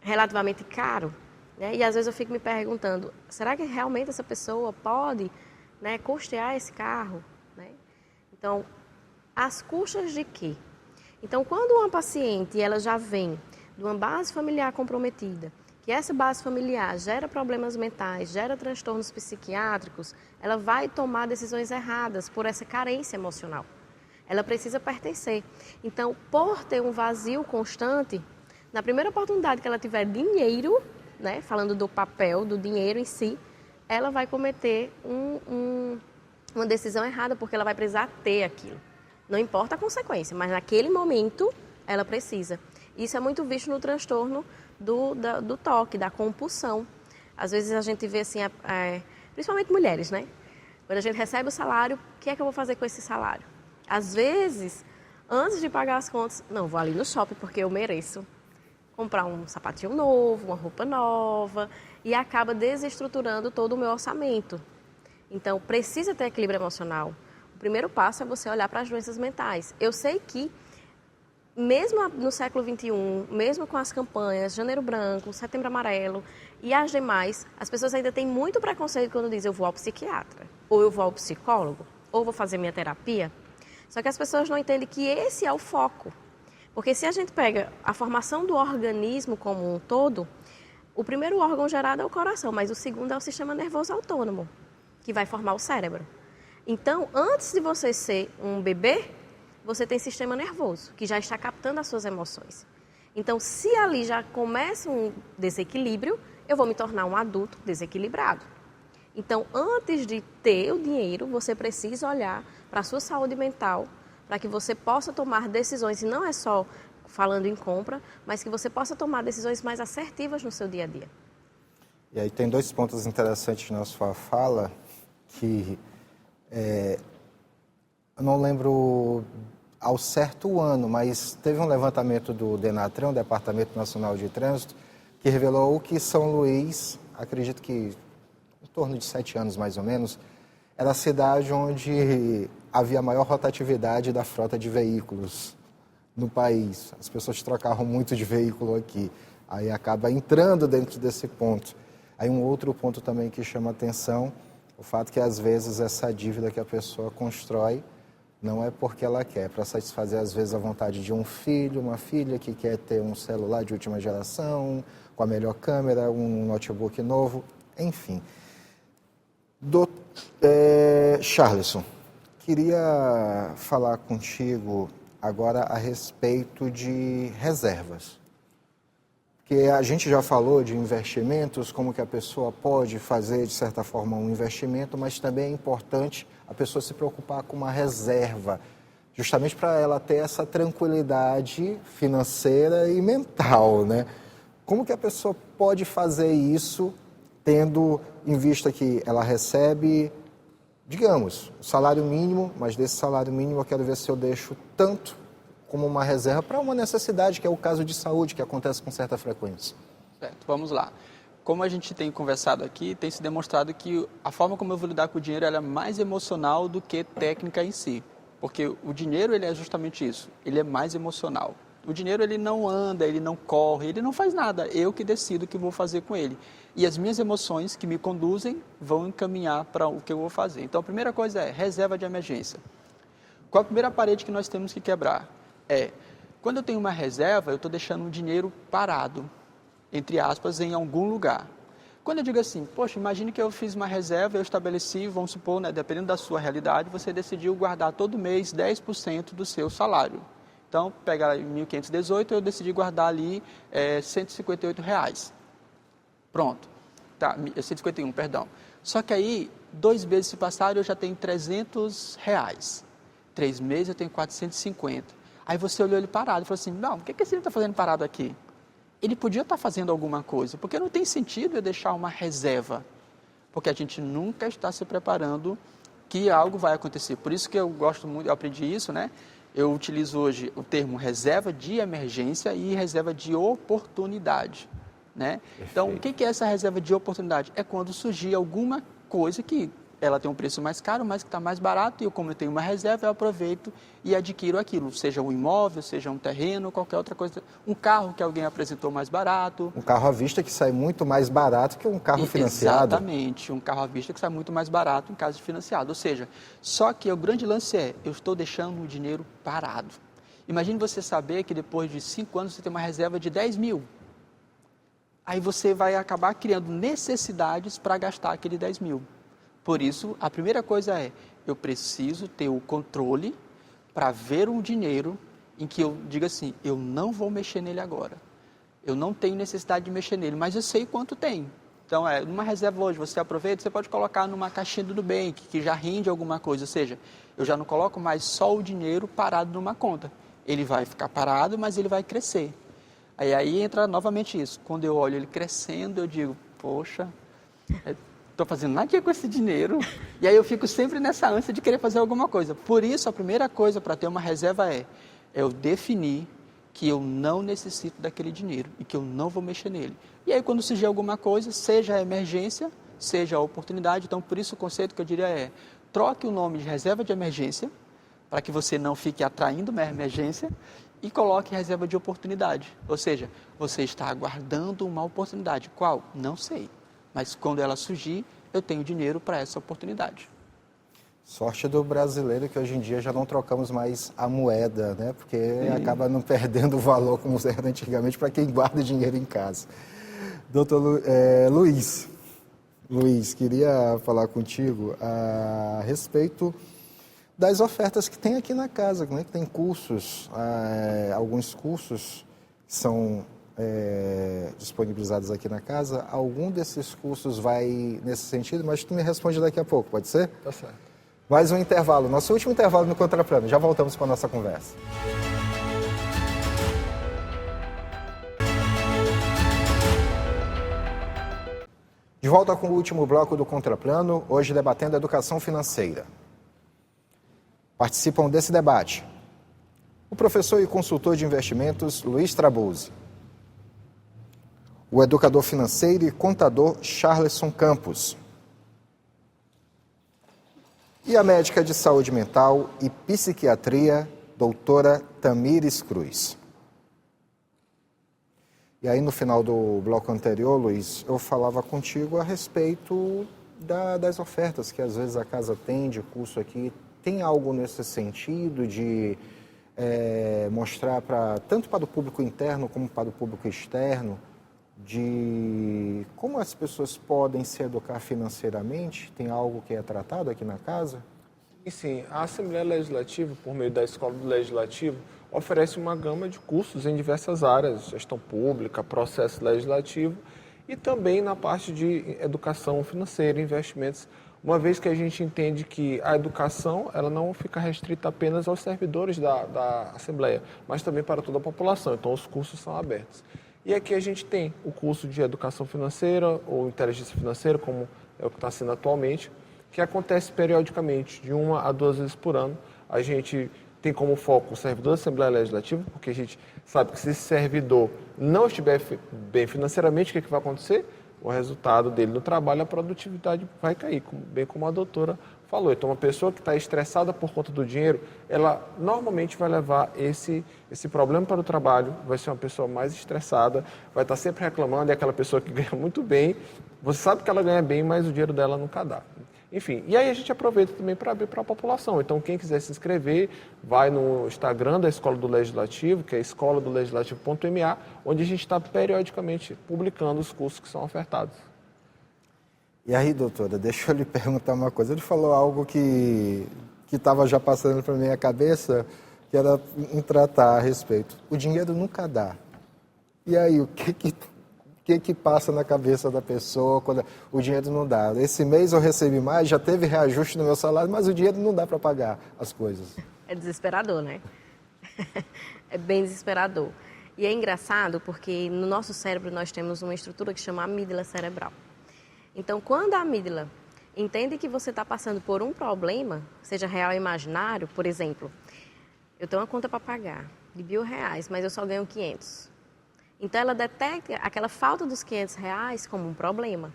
Speaker 4: relativamente caro, né? E às vezes eu fico me perguntando, será que realmente essa pessoa pode, né, custear esse carro, né? Então, às custas de quê? Então, quando uma paciente ela já vem de uma base familiar comprometida, que essa base familiar gera problemas mentais, gera transtornos psiquiátricos, ela vai tomar decisões erradas por essa carência emocional. Ela precisa pertencer. Então, por ter um vazio constante, na primeira oportunidade que ela tiver dinheiro, né, falando do papel, do dinheiro em si, ela vai cometer uma decisão errada, porque ela vai precisar ter aquilo. Não importa a consequência, mas naquele momento ela precisa. Isso é muito visto no transtorno do TOC, da compulsão. Às vezes a gente vê assim, principalmente mulheres, né? Quando a gente recebe o salário, o que é que eu vou fazer com esse salário? Às vezes, antes de pagar as contas, não, vou ali no shopping porque eu mereço comprar um sapatinho novo, uma roupa nova, e acaba desestruturando todo o meu orçamento. Então, precisa ter equilíbrio emocional. O primeiro passo é você olhar para as doenças mentais. Eu sei que, mesmo no século XXI, mesmo com as campanhas Janeiro Branco, Setembro Amarelo e as demais, as pessoas ainda têm muito preconceito quando dizem eu vou ao psiquiatra, ou eu vou ao psicólogo, ou vou fazer minha terapia. Só que as pessoas não entendem que esse é o foco. Porque se a gente pega a formação do organismo como um todo, o primeiro órgão gerado é o coração, mas o segundo é o sistema nervoso autônomo, que vai formar o cérebro. Então, antes de você ser um bebê, você tem sistema nervoso, que já está captando as suas emoções. Então, se ali já começa um desequilíbrio, eu vou me tornar um adulto desequilibrado. Então, antes de ter o dinheiro, você precisa olhar para a sua saúde mental, para que você possa tomar decisões, e não é só falando em compra, mas que você possa tomar decisões mais assertivas no seu dia a dia.
Speaker 1: E aí tem 2 pontos interessantes na sua fala, que eu não lembro ao certo ano, mas teve um levantamento do DENATRAN, Departamento Nacional de Trânsito, que revelou que São Luís, acredito que em torno de 7 anos mais ou menos, era a cidade onde havia a maior rotatividade da frota de veículos no país. As pessoas trocavam muito de veículo aqui. Aí acaba entrando dentro desse ponto. Aí um outro ponto também que chama atenção, o fato que às vezes essa dívida que a pessoa constrói não é porque ela quer, para satisfazer às vezes a vontade de um filho, uma filha que quer ter um celular de última geração, com a melhor câmera, um notebook novo, enfim. Charleson, queria falar contigo agora a respeito de reservas. Porque a gente já falou de investimentos, como que a pessoa pode fazer, de certa forma, um investimento, mas também é importante a pessoa se preocupar com uma reserva justamente para ela ter essa tranquilidade financeira e mental, né? Como que a pessoa pode fazer isso tendo em vista que ela recebe, digamos, o salário mínimo, mas desse salário mínimo eu quero ver se eu deixo tanto como uma reserva para uma necessidade, que é o caso de saúde, que acontece com certa frequência.
Speaker 2: Certo, vamos lá. Como a gente tem conversado aqui, tem se demonstrado que a forma como eu vou lidar com o dinheiro ela é mais emocional do que técnica em si. Porque o dinheiro ele é justamente isso, ele é mais emocional. O dinheiro ele não anda, ele não corre, ele não faz nada. Eu que decido o que vou fazer com ele. E as minhas emoções que me conduzem vão encaminhar para o que eu vou fazer. Então a primeira coisa é reserva de emergência. Qual a primeira parede que nós temos que quebrar? Quando eu tenho uma reserva, eu estou deixando o dinheiro parado, entre aspas, em algum lugar. Quando eu digo assim, poxa, imagine que eu fiz uma reserva, eu estabeleci, vamos supor, né, dependendo da sua realidade, você decidiu guardar todo mês 10% do seu salário. Então, pega em 1.518, eu decidi guardar ali R$158. Pronto. Tá, 151, perdão. Só que aí, 2 meses se passaram, eu já tenho R$300. 3 meses eu tenho 450. Aí você olhou ele parado e falou assim, não, o que esse está fazendo parado aqui? Ele podia estar fazendo alguma coisa, porque não tem sentido eu deixar uma reserva, porque a gente nunca está se preparando que algo vai acontecer. Por isso que eu gosto muito, eu aprendi isso, né? Eu utilizo hoje o termo reserva de emergência e reserva de oportunidade, né? Então, o que é essa reserva de oportunidade? É quando surgir alguma coisa que ela tem um preço mais caro, mas que está mais barato, e eu, como eu tenho uma reserva, eu aproveito e adquiro aquilo, seja um imóvel, seja um terreno, qualquer outra coisa, um carro que alguém apresentou mais barato.
Speaker 1: Um carro à vista que sai muito mais barato que um carro financiado.
Speaker 2: Exatamente, um carro à vista que sai muito mais barato em caso de financiado, ou seja, só que o grande lance é, eu estou deixando o dinheiro parado. Imagine você saber que depois de 5 anos você tem uma reserva de 10 mil. Aí você vai acabar criando necessidades para gastar aquele 10 mil. Por isso, a primeira coisa é, eu preciso ter o controle para ver um dinheiro em que eu diga assim, eu não vou mexer nele agora. Eu não tenho necessidade de mexer nele, mas eu sei quanto tem. Então, numa reserva hoje, você aproveita, você pode colocar numa caixinha do Nubank, que já rende alguma coisa. Ou seja, eu já não coloco mais só o dinheiro parado numa conta. Ele vai ficar parado, mas ele vai crescer. Aí entra novamente isso. Quando eu olho ele crescendo, eu digo, poxa, estou fazendo nada com esse dinheiro, e aí eu fico sempre nessa ânsia de querer fazer alguma coisa. Por isso, a primeira coisa para ter uma reserva é eu definir que eu não necessito daquele dinheiro e que eu não vou mexer nele. E aí, quando surgir alguma coisa, seja a emergência, seja a oportunidade, então, por isso, o conceito que eu diria é troque o nome de reserva de emergência, para que você não fique atraindo uma emergência, e coloque reserva de oportunidade. Ou seja, você está aguardando uma oportunidade. Qual? Não sei. Mas quando ela surgir, eu tenho dinheiro para essa oportunidade.
Speaker 1: Sorte do brasileiro que hoje em dia já não trocamos mais a moeda, né? Porque acaba não perdendo o valor como era antigamente para quem guarda dinheiro em casa. Doutor Luiz, queria falar contigo a respeito das ofertas que tem aqui na casa, né? Que tem cursos, alguns cursos que são disponibilizados aqui na casa. Algum desses cursos vai nesse sentido, mas tu me responde daqui a pouco, pode ser?
Speaker 3: Tá certo.
Speaker 1: Mais um intervalo, nosso último intervalo no Contraplano. Já voltamos com a nossa conversa. De volta com o último bloco do Contraplano, hoje debatendo a educação financeira. Participam desse debate o professor e consultor de investimentos Luiz Trabuzzi, o educador financeiro e contador Charleson Campos e a médica de saúde mental e psiquiatria, doutora Tamires Cruz. E aí, no final do bloco anterior, Luiz, eu falava contigo a respeito das ofertas que às vezes a casa tem de curso aqui. Tem algo nesse sentido de mostrar tanto para o público interno como para o público externo, de como as pessoas podem se educar financeiramente? Tem algo que é tratado aqui na casa?
Speaker 3: Sim, a Assembleia Legislativa, por meio da Escola do Legislativo, oferece uma gama de cursos em diversas áreas, gestão pública, processo legislativo e também na parte de educação financeira, investimentos, uma vez que a gente entende que a educação ela não fica restrita apenas aos servidores da Assembleia, mas também para toda a população. Então, os cursos são abertos. E aqui a gente tem o curso de Educação Financeira ou Inteligência Financeira, como é o que está sendo atualmente, que acontece periodicamente, de 1 a 2 vezes por ano. A gente tem como foco o servidor da Assembleia Legislativa, porque a gente sabe que se esse servidor não estiver bem financeiramente, o que vai acontecer? O resultado dele no trabalho, a produtividade vai cair, bem como a doutora falou. Então, uma pessoa que está estressada por conta do dinheiro, ela normalmente vai levar esse problema para o trabalho, vai ser uma pessoa mais estressada, vai estar sempre reclamando, é aquela pessoa que ganha muito bem, você sabe que ela ganha bem, mas o dinheiro dela nunca dá. Enfim, e aí a gente aproveita também para abrir para a população. Então, quem quiser se inscrever, vai no Instagram da Escola do Legislativo, que é escoladolegislativo.ma, onde a gente está periodicamente publicando os cursos que são ofertados.
Speaker 1: E aí, doutora, deixa eu lhe perguntar uma coisa. Ele falou algo que estava já passando para minha cabeça, que era em tratar a respeito. O dinheiro nunca dá. E aí, o que passa na cabeça da pessoa quando o dinheiro não dá? Esse mês eu recebi mais, já teve reajuste no meu salário, mas o dinheiro não dá para pagar as coisas.
Speaker 4: É desesperador, né? É bem desesperador. E é engraçado porque no nosso cérebro nós temos uma estrutura que chama amígdala cerebral. Então, quando a amígdala entende que você está passando por um problema, seja real ou imaginário, por exemplo, eu tenho uma conta para pagar de R$1.000, mas eu só ganho 500. Então, ela detecta aquela falta dos R$500 como um problema.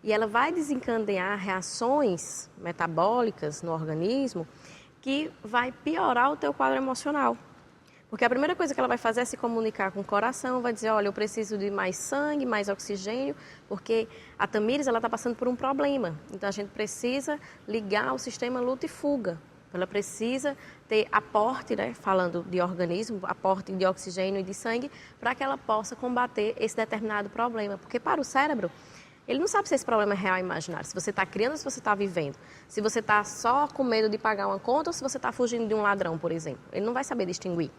Speaker 4: E ela vai desencadear reações metabólicas no organismo que vai piorar o teu quadro emocional. Porque a primeira coisa que ela vai fazer é se comunicar com o coração, vai dizer, olha, eu preciso de mais sangue, mais oxigênio, porque a Tamires está passando por um problema. Então, a gente precisa ligar o sistema luta e fuga. Ela precisa ter aporte, né, falando de organismo, aporte de oxigênio e de sangue, para que ela possa combater esse determinado problema. Porque para o cérebro, ele não sabe se esse problema é real ou imaginário, se você está criando ou se você está vivendo. Se você está só com medo de pagar uma conta ou se você está fugindo de um ladrão, por exemplo. Ele não vai saber distinguir.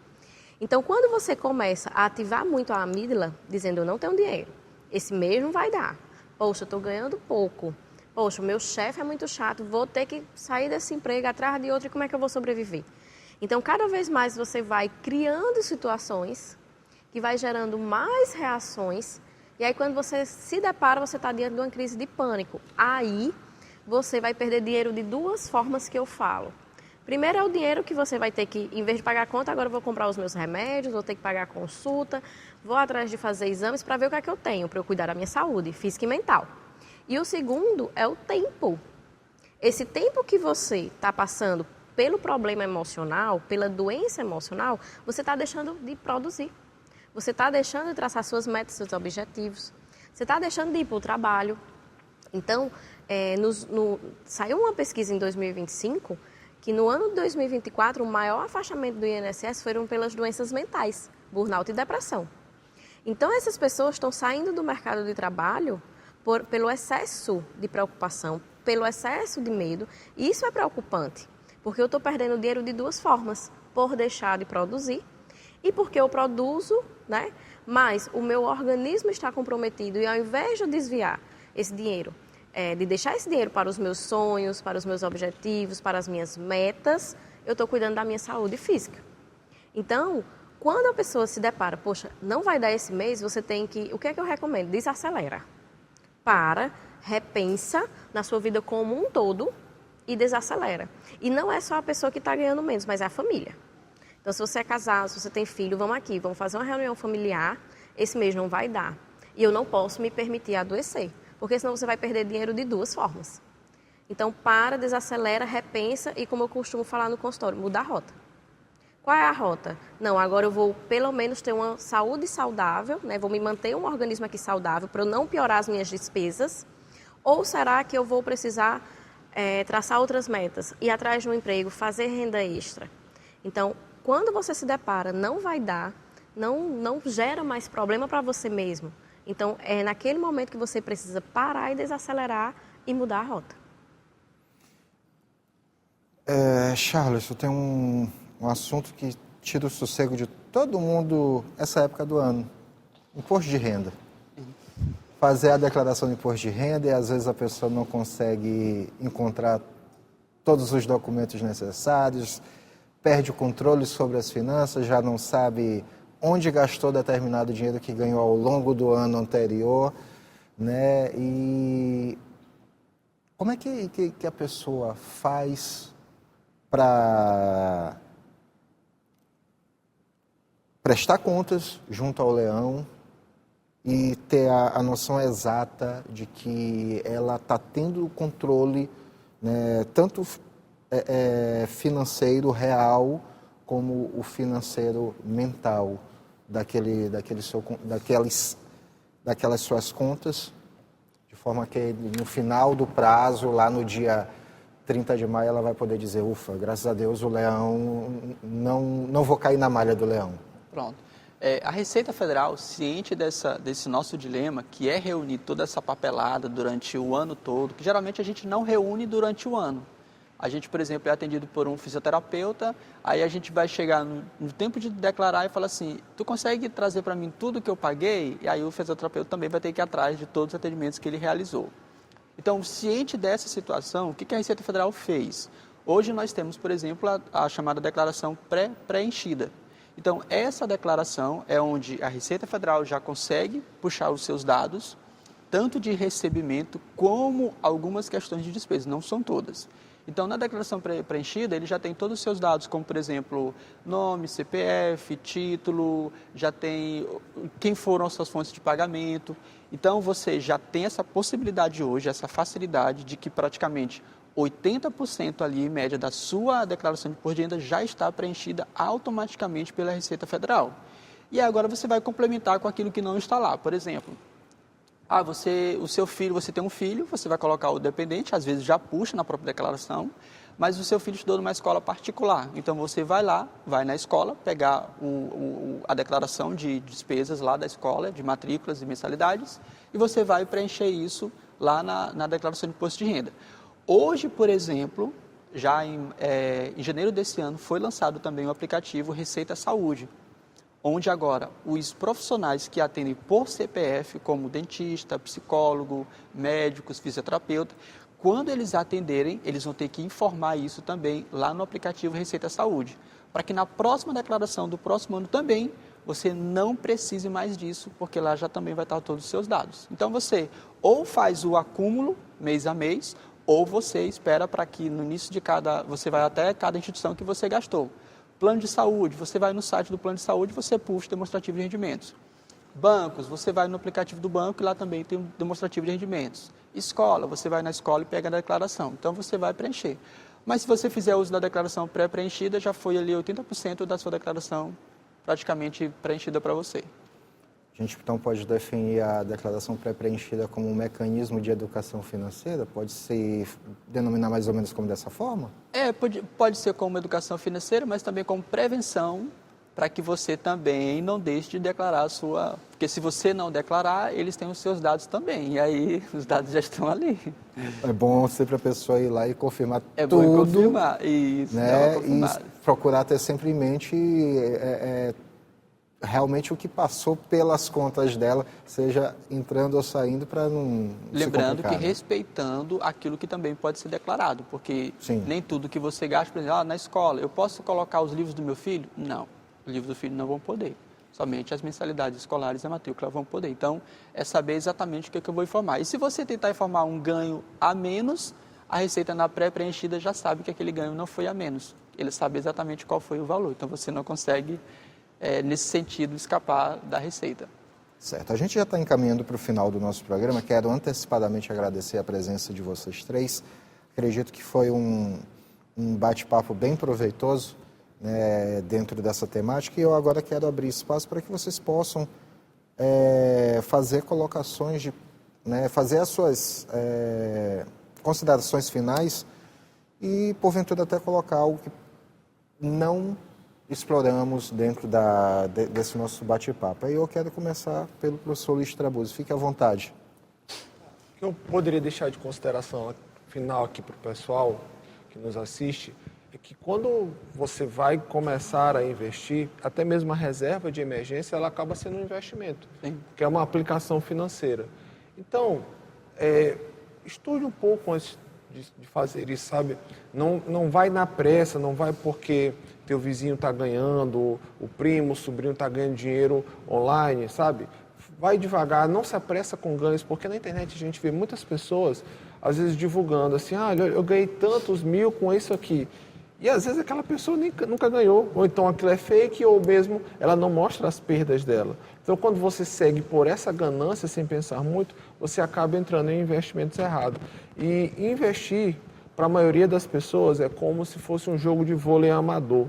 Speaker 4: Então, quando você começa a ativar muito a amígdala, dizendo, eu não tenho dinheiro, esse mês não vai dar, poxa, eu estou ganhando pouco, poxa, o meu chefe é muito chato, vou ter que sair desse emprego atrás de outro e como é que eu vou sobreviver? Então, cada vez mais você vai criando situações que vai gerando mais reações e aí, quando você se depara, você está diante de uma crise de pânico. Aí, você vai perder dinheiro de duas formas que eu falo. Primeiro é o dinheiro que você vai ter que, em vez de pagar a conta, agora eu vou comprar os meus remédios, vou ter que pagar a consulta, vou atrás de fazer exames para ver o que é que eu tenho, para eu cuidar da minha saúde física e mental. E o segundo é o tempo. Esse tempo que você está passando pelo problema emocional, pela doença emocional, você está deixando de produzir. Você está deixando de traçar suas metas, seus objetivos. Você está deixando de ir para o trabalho. Então, saiu uma pesquisa em 2025 que no ano de 2024 o maior afastamento do INSS foram pelas doenças mentais, burnout e depressão. Então, essas pessoas estão saindo do mercado de trabalho pelo excesso de preocupação, pelo excesso de medo, e isso é preocupante, porque eu estou perdendo dinheiro de duas formas, por deixar de produzir e porque eu produzo, né, mas o meu organismo está comprometido e ao invés de eu desviar esse dinheiro, de deixar esse dinheiro para os meus sonhos, para os meus objetivos, para as minhas metas, eu estou cuidando da minha saúde física. Então, quando a pessoa se depara, poxa, não vai dar esse mês, você tem que, o que é que eu recomendo? Desacelera. Para, repensa na sua vida como um todo e desacelera. E não é só a pessoa que está ganhando menos, mas é a família. Então, se você é casado, se você tem filho, vamos aqui, vamos fazer uma reunião familiar, esse mês não vai dar. E eu não posso me permitir adoecer, porque senão você vai perder dinheiro de duas formas. Então, para, desacelera, repensa e, como eu costumo falar no consultório, muda a rota. Qual é a rota? Não, agora eu vou pelo menos ter uma saúde saudável, né? Vou me manter um organismo aqui saudável para eu não piorar as minhas despesas. Ou será que eu vou precisar traçar outras metas, ir atrás de um emprego, fazer renda extra? Então, quando você se depara, não vai dar, não gera mais problema para você mesmo. Então, é naquele momento que você precisa parar e desacelerar e mudar a rota.
Speaker 1: Charles, eu tenho um assunto que tira o sossego de todo mundo essa época do ano. Imposto de renda. fazer a declaração de imposto de renda e às vezes a pessoa não consegue encontrar todos os documentos necessários, perde o controle sobre as finanças, já não sabe onde gastou determinado dinheiro que ganhou ao longo do ano anterior, né? E como é que a pessoa faz para prestar contas junto ao leão e ter a noção exata de que ela está tendo o controle, né, tanto financeiro real como o financeiro mental daquelas suas contas, de forma que no final do prazo, lá no dia 30 de maio, ela vai poder dizer, ufa, graças a Deus o leão, não vou cair na malha do leão.
Speaker 2: Pronto. A Receita Federal, ciente desse nosso dilema, que é reunir toda essa papelada durante o ano todo, que geralmente a gente não reúne durante o ano. A gente, por exemplo, é atendido por um fisioterapeuta, aí a gente vai chegar no tempo de declarar e falar assim, tu consegue trazer para mim tudo que eu paguei? E aí o fisioterapeuta também vai ter que ir atrás de todos os atendimentos que ele realizou. Então, ciente dessa situação, o que a Receita Federal fez? Hoje nós temos, por exemplo, a chamada declaração pré-preenchida. Então, essa declaração é onde a Receita Federal já consegue puxar os seus dados, tanto de recebimento como algumas questões de despesas, não são todas. Então, na declaração preenchida, ele já tem todos os seus dados, como, por exemplo, nome, CPF, título, já tem quem foram as suas fontes de pagamento. Então, você já tem essa possibilidade hoje, essa facilidade de que praticamente 80% ali, em média, da sua declaração de imposto de renda já está preenchida automaticamente pela Receita Federal. E agora você vai complementar com aquilo que não está lá. Por exemplo, o seu filho, você tem um filho, você vai colocar o dependente, às vezes já puxa na própria declaração, mas o seu filho estudou numa escola particular. Então, você vai lá, vai na escola, pegar a declaração de despesas lá da escola, de matrículas e mensalidades, e você vai preencher isso lá na declaração de imposto de renda. Hoje, por exemplo, já em janeiro desse ano, foi lançado também o aplicativo Receita Saúde, onde agora os profissionais que atendem por CPF, como dentista, psicólogo, médicos, fisioterapeuta, quando eles atenderem, eles vão ter que informar isso também lá no aplicativo Receita Saúde, para que na próxima declaração do próximo ano também você não precise mais disso, porque lá já também vai estar todos os seus dados. Então você ou faz o acúmulo mês a mês, ou você espera para que no início de você vai até cada instituição que você gastou. Plano de saúde, você vai no site do plano de saúde, você puxa o demonstrativo de rendimentos. Bancos, você vai no aplicativo do banco e lá também tem um demonstrativo de rendimentos. Escola, você vai na escola e pega a declaração. Então, você vai preencher. Mas se você fizer uso da declaração pré-preenchida, já foi ali 80% da sua declaração praticamente preenchida para você.
Speaker 1: A gente, então, pode definir a declaração pré-preenchida como um mecanismo de educação financeira? Pode se denominar mais ou menos como dessa forma?
Speaker 2: Pode ser como educação financeira, mas também como prevenção, para que você também não deixe de declarar a sua... Porque se você não declarar, eles têm os seus dados também, e aí os dados já estão ali.
Speaker 1: É bom sempre a pessoa ir lá e confirmar tudo.
Speaker 2: É bom confirmar, isso.
Speaker 1: Né? E procurar ter sempre em mente... realmente o que passou pelas contas dela, seja entrando ou saindo, para não
Speaker 2: Lembrando
Speaker 1: se complicar,
Speaker 2: que respeitando aquilo que também pode ser declarado, porque
Speaker 1: Sim.
Speaker 2: nem tudo que você gasta, por exemplo, na escola, eu posso colocar os livros do meu filho? Não, os livros do filho não vão poder. Somente as mensalidades escolares e a matrícula vão poder. Então, é saber exatamente o que eu vou informar. E se você tentar informar um ganho a menos, a Receita na pré-preenchida já sabe que aquele ganho não foi a menos. Ele sabe exatamente qual foi o valor. Então, você não consegue... nesse sentido, escapar da Receita.
Speaker 1: Certo. A gente já está encaminhando para o final do nosso programa. Quero antecipadamente agradecer a presença de vocês três. Acredito que foi um bate-papo bem proveitoso, né, dentro dessa temática. E eu agora quero abrir espaço para que vocês possam fazer colocações, fazer as suas considerações finais e, porventura, até colocar algo que não exploramos dentro desse nosso bate-papo. Aí eu quero começar pelo professor Luiz Trabuzzi. Fique à vontade.
Speaker 3: O que eu poderia deixar de consideração final aqui para o pessoal que nos assiste é que quando você vai começar a investir, até mesmo a reserva de emergência, ela acaba sendo um investimento,
Speaker 2: Sim.
Speaker 3: que é uma aplicação financeira. Então, estude um pouco antes de fazer isso, sabe? Não vai na pressa, não vai porque teu vizinho está ganhando, o primo, o sobrinho está ganhando dinheiro online, sabe? Vai devagar, não se apressa com ganhos, porque na internet a gente vê muitas pessoas, às vezes, divulgando assim, eu ganhei tantos mil com isso aqui. E às vezes aquela pessoa nunca ganhou, ou então aquilo é fake, ou mesmo ela não mostra as perdas dela. Então, quando você segue por essa ganância, sem pensar muito, você acaba entrando em investimentos errados. E investir, para a maioria das pessoas, é como se fosse um jogo de vôlei amador.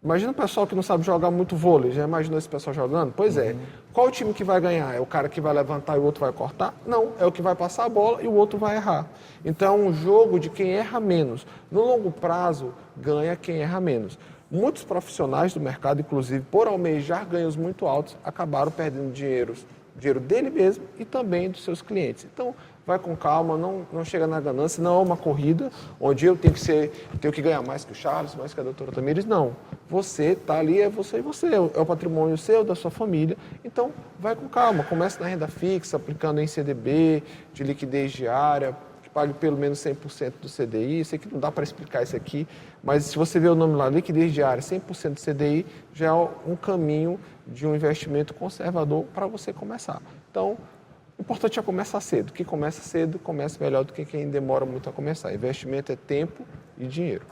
Speaker 3: Imagina o pessoal que não sabe jogar muito vôlei, já imaginou esse pessoal jogando? Pois é. Qual o time que vai ganhar? É o cara que vai levantar e o outro vai cortar? Não, é o que vai passar a bola e o outro vai errar. Então é um jogo de quem erra menos. No longo prazo, ganha quem erra menos. Muitos profissionais do mercado, inclusive, por almejar ganhos muito altos, acabaram perdendo dinheiro dele mesmo e também dos seus clientes. Então, vai com calma, não chega na ganância, não é uma corrida onde eu tenho que ganhar mais que o Charles, mais que a doutora Tamires, não. Você está ali, é você e você, é o patrimônio seu, da sua família, então vai com calma, comece na renda fixa, aplicando em CDB, de liquidez diária, que pague pelo menos 100% do CDI, sei que não dá para explicar isso aqui, mas se você vê o nome lá, liquidez diária, 100% do CDI, já é um caminho de um investimento conservador para você começar. Então, o importante é começar cedo. Quem começa cedo, começa melhor do que quem demora muito a começar. Investimento é tempo e dinheiro.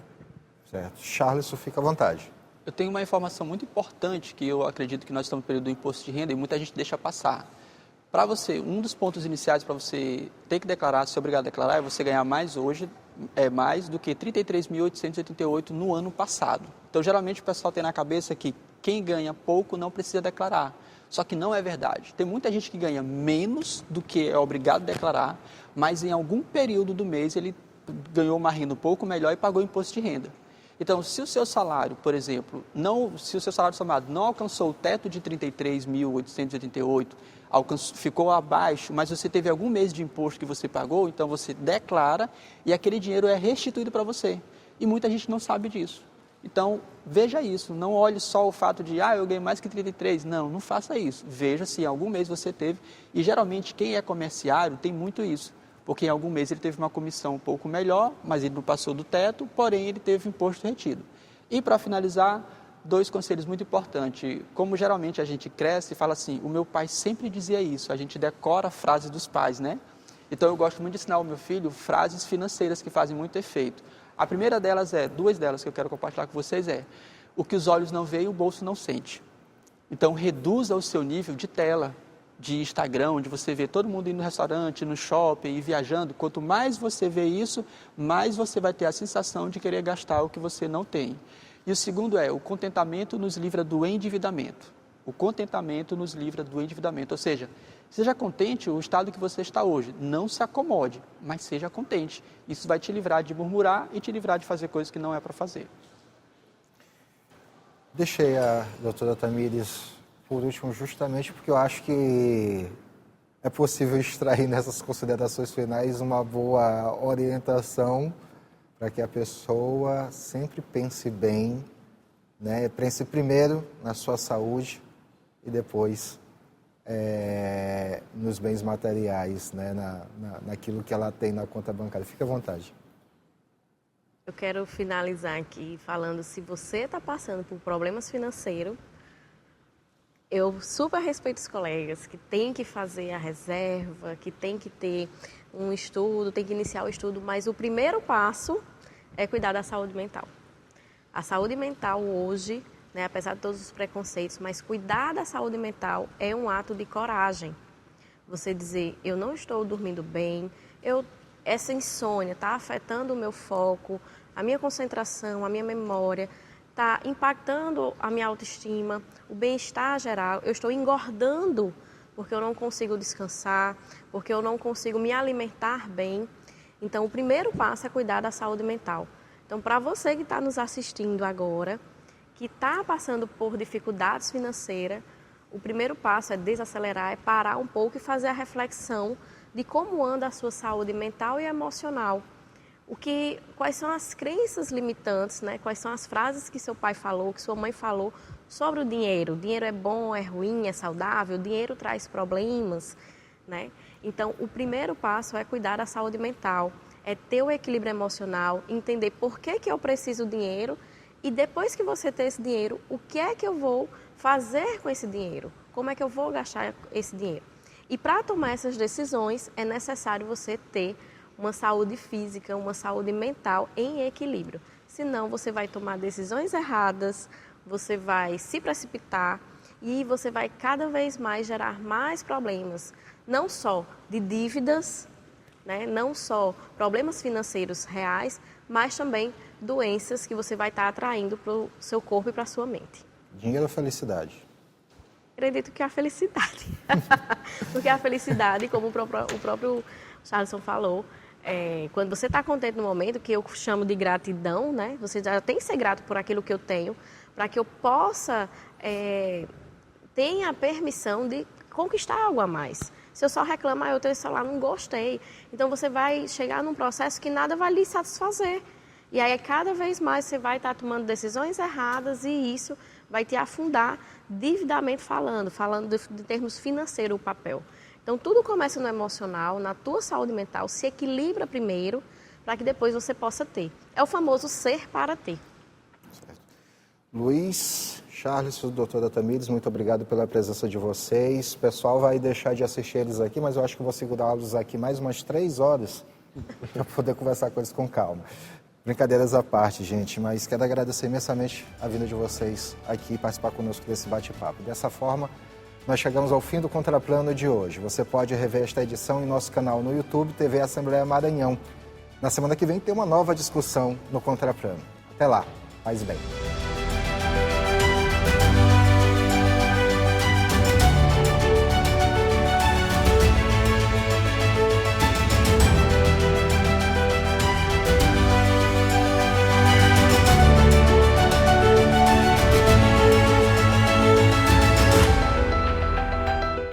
Speaker 1: Certo. Charles, fica à vontade.
Speaker 2: Eu tenho uma informação muito importante que eu acredito que nós estamos no período do imposto de renda e muita gente deixa passar. Para você, um dos pontos iniciais para você ter que declarar, ser obrigado a declarar, é você ganhar mais hoje, mais do que R$ 33.888 no ano passado. Então, geralmente o pessoal tem na cabeça que quem ganha pouco não precisa declarar. Só que não é verdade. Tem muita gente que ganha menos do que é obrigado a declarar, mas em algum período do mês ele ganhou uma renda um pouco melhor e pagou imposto de renda. Então, se o seu salário, por exemplo, se o seu salário somado não alcançou o teto de 33.888, ficou abaixo, mas você teve algum mês de imposto que você pagou, então você declara e aquele dinheiro é restituído para você. E muita gente não sabe disso. Então, veja isso, não olhe só o fato de, eu ganhei mais que 33. Não faça isso. Veja se em algum mês você teve, e geralmente quem é comerciário tem muito isso, porque em algum mês ele teve uma comissão um pouco melhor, mas ele não passou do teto, porém ele teve imposto retido. E para finalizar, 2 conselhos muito importantes. Como geralmente a gente cresce e fala assim, o meu pai sempre dizia isso, a gente decora frases dos pais, né? Então eu gosto muito de ensinar ao meu filho frases financeiras que fazem muito efeito. A primeira delas 2 delas que eu quero compartilhar com vocês o que os olhos não veem, o bolso não sente. Então, reduza o seu nível de tela, de Instagram, onde você vê todo mundo indo no restaurante, no shopping e viajando. Quanto mais você vê isso, mais você vai ter a sensação de querer gastar o que você não tem. E o segundo o contentamento nos livra do endividamento. O contentamento nos livra do endividamento, ou seja, seja contente o estado que você está hoje, não se acomode, mas seja contente. Isso vai te livrar de murmurar e te livrar de fazer coisas que não é para fazer.
Speaker 1: Deixei a doutora Tamires por último justamente porque eu acho que é possível extrair nessas considerações finais uma boa orientação para que a pessoa sempre pense bem, né? Pense primeiro na sua saúde e depois nos bens materiais, né? Naquilo que ela tem na conta bancária. Fique à vontade.
Speaker 4: Eu quero finalizar aqui falando, se você está passando por problemas financeiros, eu super respeito os colegas que têm que fazer a reserva, que têm que ter um estudo, tem que iniciar o estudo, mas o primeiro passo é cuidar da saúde mental. A saúde mental hoje, né, apesar de todos os preconceitos, mas cuidar da saúde mental é um ato de coragem. Você dizer, eu não estou dormindo bem, essa insônia está afetando o meu foco, a minha concentração, a minha memória, está impactando a minha autoestima, o bem-estar geral, eu estou engordando porque eu não consigo descansar, porque eu não consigo me alimentar bem. Então, o primeiro passo é cuidar da saúde mental. Então, para você que está nos assistindo agora, que está passando por dificuldades financeiras, o primeiro passo é desacelerar, é parar um pouco e fazer a reflexão de como anda a sua saúde mental e emocional. Quais são as crenças limitantes, né? Quais são as frases que seu pai falou, que sua mãe falou sobre o dinheiro. O dinheiro é bom, é ruim, é saudável, o dinheiro traz problemas. né? Então, o primeiro passo é cuidar da saúde mental, é ter o equilíbrio emocional, entender por que eu preciso do dinheiro e depois que você ter esse dinheiro, o que é que eu vou fazer com esse dinheiro? Como é que eu vou gastar esse dinheiro? E para tomar essas decisões, é necessário você ter uma saúde física, uma saúde mental em equilíbrio. Senão, você vai tomar decisões erradas, você vai se precipitar e você vai cada vez mais gerar mais problemas, não só de dívidas, né? Não só problemas financeiros reais, mas também doenças que você vai estar atraindo para o seu corpo e para a sua mente.
Speaker 1: Dinheiro ou felicidade?
Speaker 4: Acredito que a felicidade. Porque a felicidade, como o próprio Charleson falou, quando você está contente no momento, que eu chamo de gratidão, né? Você já tem que ser grato por aquilo que eu tenho, para que eu possa ter a permissão de conquistar algo a mais. Se eu só reclamar, eu tenho esse celular, não gostei. Então, você vai chegar num processo que nada vai lhe satisfazer. E aí, cada vez mais, você vai estar tomando decisões erradas e isso vai te afundar, dividamente falando de termos financeiros, o papel. Então, tudo começa no emocional, na tua saúde mental, se equilibra primeiro, para que depois você possa ter. É o famoso ser para ter.
Speaker 1: Certo. Luiz, Charles, doutora Tamires, muito obrigado pela presença de vocês. O pessoal vai deixar de assistir eles aqui, mas eu acho que vou segurá-los aqui mais umas 3 horas para poder conversar com eles com calma. Brincadeiras à parte, gente, mas quero agradecer imensamente a vinda de vocês aqui participar conosco desse bate-papo. Dessa forma, nós chegamos ao fim do Contraplano de hoje. Você pode rever esta edição em nosso canal no YouTube, TV Assembleia Maranhão. Na semana que vem tem uma nova discussão no Contraplano. Até lá, paz e bem.